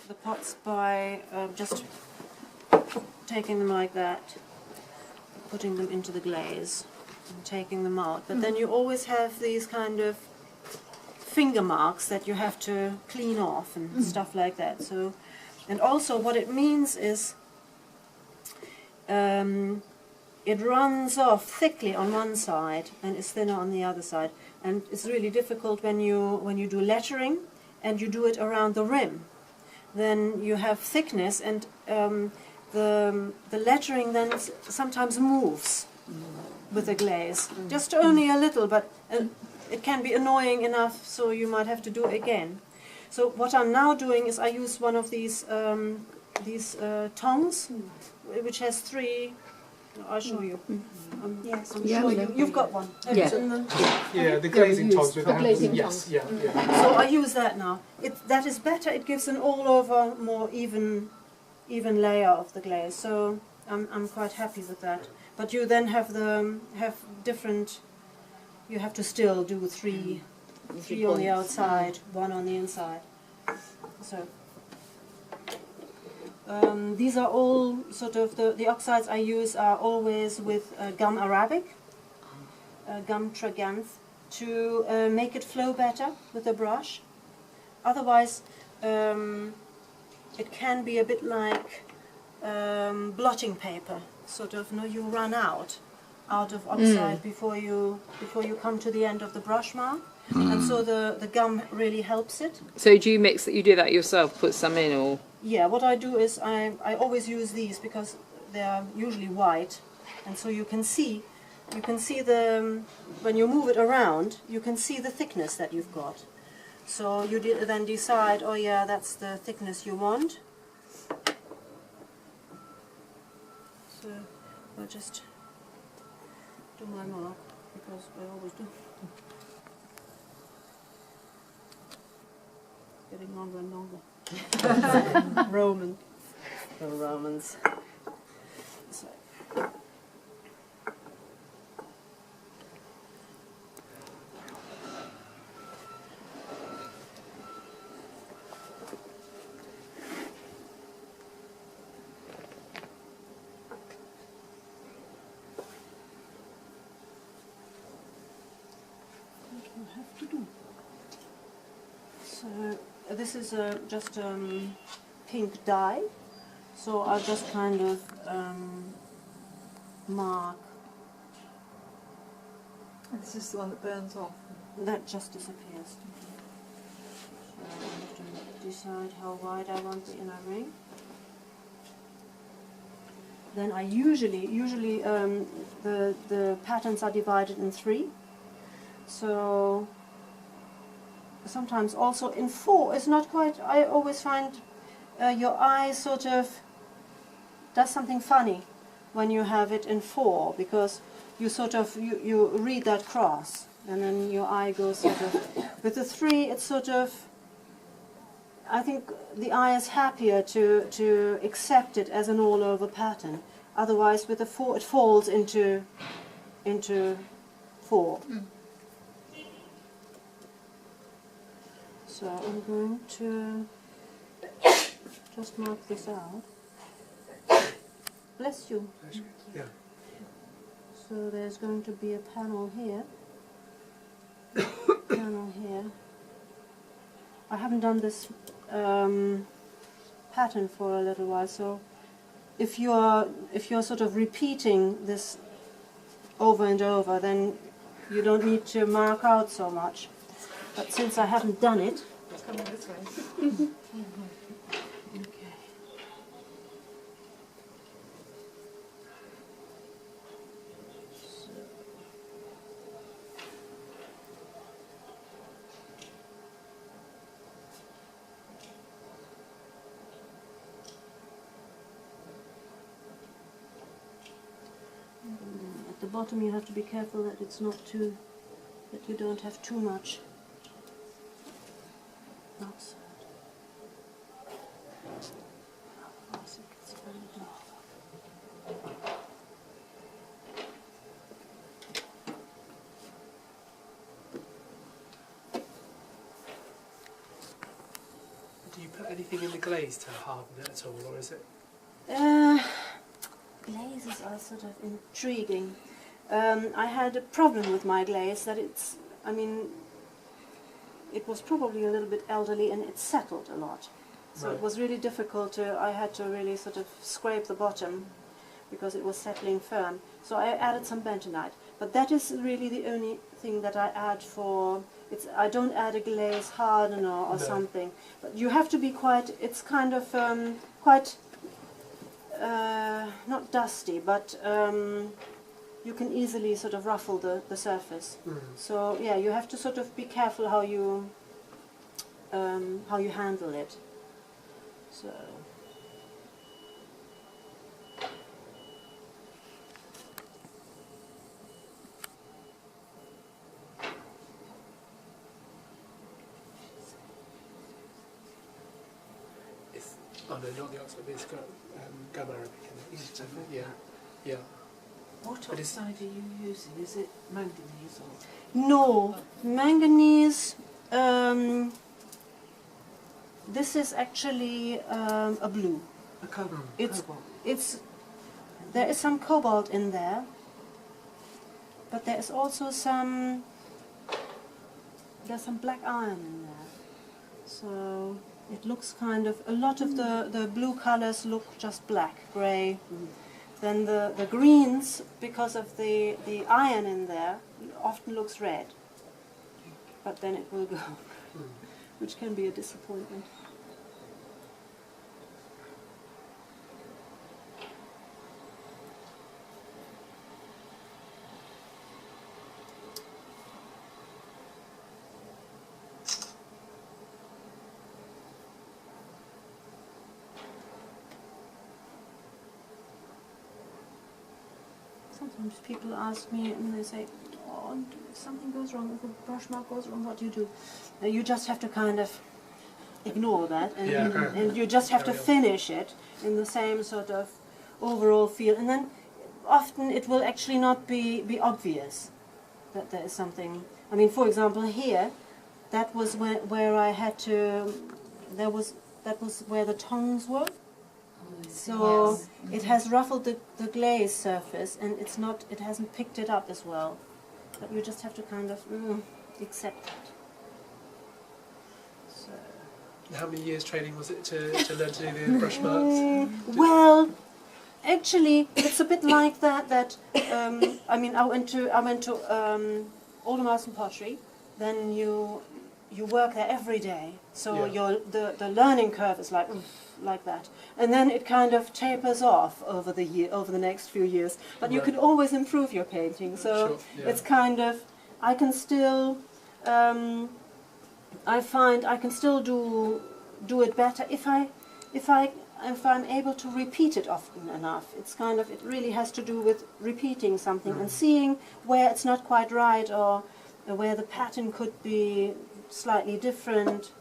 The pots by just taking them like that, putting them into the glaze and taking them out. But then you always have these kind of finger marks that you have to clean off and stuff like that. So, and also what it means is it runs off thickly on one side and is thinner on the other side. And it's really difficult when you do lettering and you do it around the rim. Then you have thickness, and the lettering then sometimes moves with the glaze. Just only a little, but it can be annoying enough, so you might have to do it again. So what I'm now doing is I use one of these tongs, which has three. I'll show you. Yes, I'm sure you've got one. Yeah. The glazing tongs with the glazing yes, tongs. yeah. So I use that now. That is better. It gives an all-over, more even layer of the glaze. So I'm quite happy with that. But you then have different. You have to still do three on the outside, one on the inside. So. These are all sort of the oxides I use are always with gum arabic, gum tragacanth, to make it flow better with the brush. Otherwise, it can be a bit like blotting paper. Sort of, you run out of oxide before you come to the end of the brush mark, and so the gum really helps it. So do you mix that? You do that yourself? Put some in, or? Yeah, what I do is I always use these because they are usually white, and so you can see the when you move it around, you can see the thickness that you've got. So you then decide, oh yeah, that's the thickness you want. So I'll just do my mark because I always do. Getting longer and longer. The Romans. So. Have to do. So this is just pink dye, so I'll just kind of mark. And this is the one that burns off. That just disappears. So I have to decide how wide I want the inner ring. Then I usually the patterns are divided in 3. So sometimes also in 4. It's not quite. I always find your eye sort of does something funny when you have it in 4, because you sort of you read that cross and then your eye goes sort of. With the 3, it's sort of. I think the eye is happier to accept it as an all-over pattern. Otherwise, with the 4, it falls into 4. So I'm going to just mark this out. Bless you. Yeah. So there's going to be a panel here. Panel here. I haven't done this pattern for a little while, so if you're sort of repeating this over and over, then you don't need to mark out so much. But since I haven't done it, It's coming this way. okay. At the bottom you have to be careful that it's not too, that you don't have too much outside. Otherwise it gets very dark. Do you put anything in the glaze to harden it at all, or is it? Glazes are sort of intriguing. I had a problem with my glaze that I mean, it was probably a little bit elderly and it settled a lot. So it was really difficult I had to really sort of scrape the bottom because it was settling firm. So I added some bentonite. But that is really the only thing that I add for, I don't add a glaze hardener or something. But you have to be quite, it's kind of quite, not dusty, but you can easily sort of ruffle the surface. So yeah, you have to sort of be careful how you handle it. So. Oh no, not the oxide, it's got gum arabic in it. Yeah, yeah. What oxide are you using? Is it manganese or? No, manganese. This is actually a blue. A cobalt. There is some cobalt in there, but there is also there's some black iron in there. So it looks kind of, a lot of the blue colors look just black, grey. Then the greens, because of the iron in there, often looks red. But then it will go, which can be a disappointment. Sometimes people ask me and they say, oh, if something goes wrong, if a brush mark goes wrong, what do you do? You just have to kind of ignore that and you just have to finish it in the same sort of overall feel. And then often it will actually not be obvious that there is something. I mean, for example, here, that was where I had to, that was where the tongs were. So it has ruffled the glaze surface, and it hasn't picked it up as well. But you just have to kind of accept it. So. How many years training was it to learn to do the brush marks? Well, actually, it's a bit like that. I mean, I went to Aldermaston Pottery. Then you work there every day, so the learning curve is like that, and then it kind of tapers off over the next few years. But you can always improve your painting, so it's kind of, I can still, I find I can still do it better if I'm able to repeat it often enough. It's kind of, it really has to do with repeating something and seeing where it's not quite right, or where the pattern could be slightly different.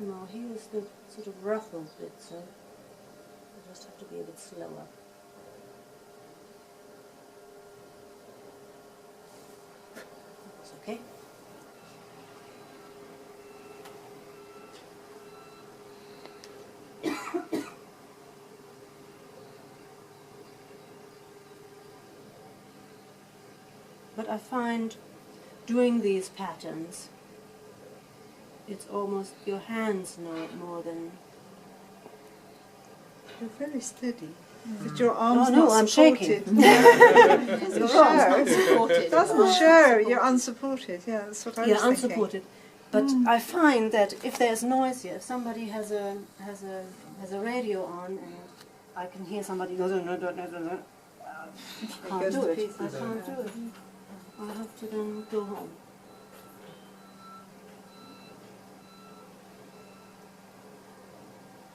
No, here's the sort of ruffled bit, so I just have to be a bit slower. That's okay. But I find doing these patterns, it's almost, your hands know it more than... You're very steady. But your arms no, not I'm supported. shaking. Your arms not supported. Doesn't show. You're unsupported. Yeah, that's what I was thinking. Unsupported. But I find that if there's noise here, if somebody has a radio on, and I can hear somebody goes, no, no, no, no, no. I can't do it. I can't do it. I have to then go home.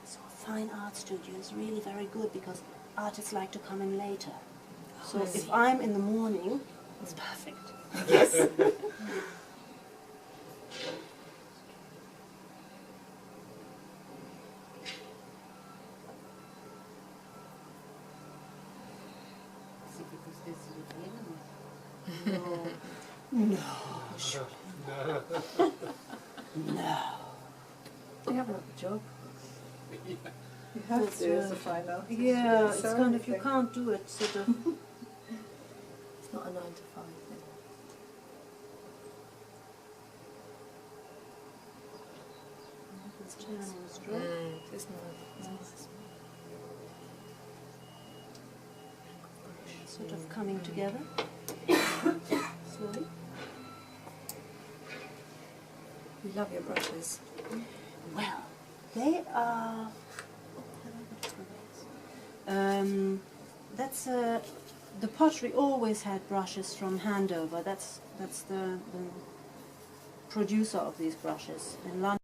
So a fine art studio is really very good because artists like to come in later. So if I'm in the morning, it's perfect. Yes. No. No. No. You have a job. Yeah. You have That's to as a right. fine artist. Yeah, it's So kind of, you everything. can't do it sort of. It's not a 9 to 5 thing. It's turning straight. It's nice. Sort of coming together. Slowly. You love your brushes. Well, they are. That's the pottery always had brushes from Handover. That's the producer of these brushes in London.